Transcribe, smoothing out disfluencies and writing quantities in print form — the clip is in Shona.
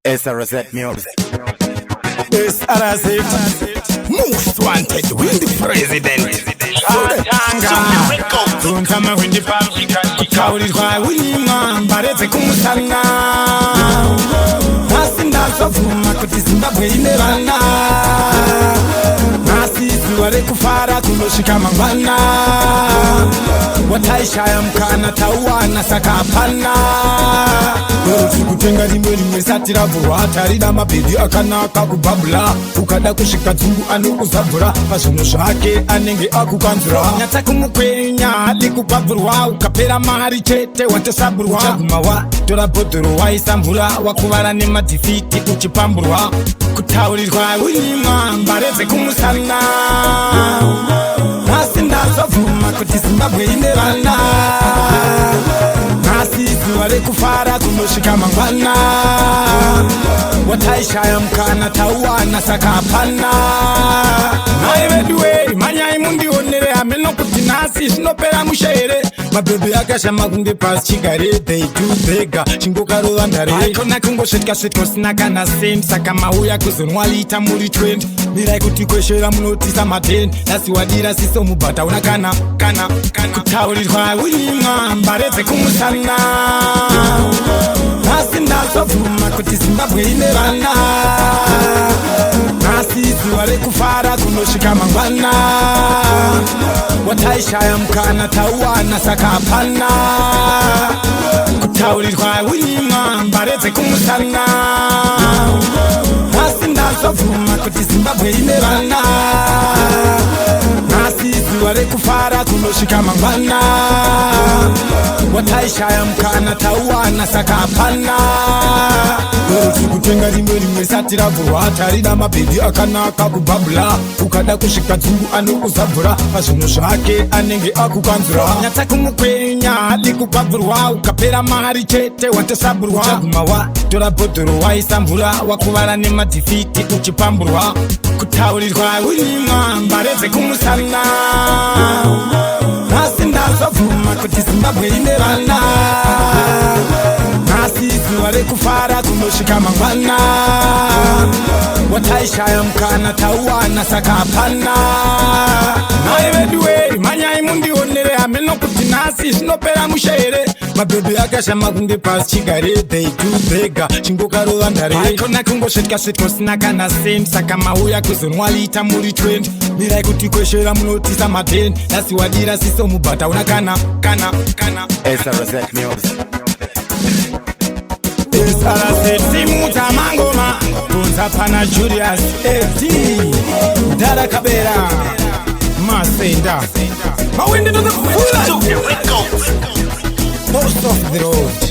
SRZ Music. SRZ Most Wanted Win the President Tuntama win the Pam Kauri kwa winima Mbarete kumusana Nasinda sofuma Kutisinda bwene bana Nasisu wale kufara Kunoshika mambana Wataisha ya mkana Tawana sakapana Kutenga rimwe satira burwa Tarida mabidi akanaka kubabula Ukada kushika tungu anu uzabura Pashono shake anenge akukanzura Nyata kumukwenya hadi kubaburwa Ukapera mahari chete wate saburwa Uchagumawa dora bodoro wa isambura Wakubara ni matifiti uchipamburwa Kutaurirwa winima Mbareze kumusana Nasinda sofuma Kutizimbabwe inerana Nasizu wale kufara kunoshika mangwana Wataisha ya mkana tawana sakapana Naevedue manya imundi onere Ameno kutinasi sinopera mushere Mabebe akasha magunde pas chigare They do bega chingoka rolandare Aikona kungo shetka shetko sinaka na same Saka mahuya kuzonwali itamuri trend Mirai kutikweshera munotisa maten Nasi wadira siso mubata unakana Kutaurirwa winima Mbareze kumusana Nasinda sofuma Kutizimbabwe inerana Nasizu wale kufara Kunoshika mangwana Wataisha ya mkana Tawana sakapana Kutaurirwa winima Mbareze kumusana Nasinda sofuma Kutizimbabwe inerana Nasizu wale kufara Kunoshika mangwana Wataisha ya mkana Tawana sakapana Kutenga rimwe satira burwa Tarida mabidi akanaka kubabula Ukada kushika tungu anu uzabura Pashono shake anenge akukanzura Nyata kumukwenya hadi kubaburwa Ukapera mahari chete wate saburwa Uchagumawa dora bodoro wa isambura Wakubara ni matifiti uchipamburwa Kutaurirwa winima Mbareze kumusana Nasinda sofuma Kutizimbabwe inerana Nasizu wale kufara Kunoshika mangwana Wataisha ya mkana Tawana sakapana Naevedue manya imundi onere Ameno kutinasi sinopera mushere Mabebe akasha magunde pas chigare They do bega chingoka rolandare Aikona kungo shetka shetko sinaka na same Saka mahuya kuzonwali itamuri trend Mirai kutikweshera munotisa maten Nasi wadira siso mubata unakana SRZ Music. SRZ Simuta Mangoma Kunza Pana Julius FD Dara Kabera Masenda Mawindi to the full Most of the road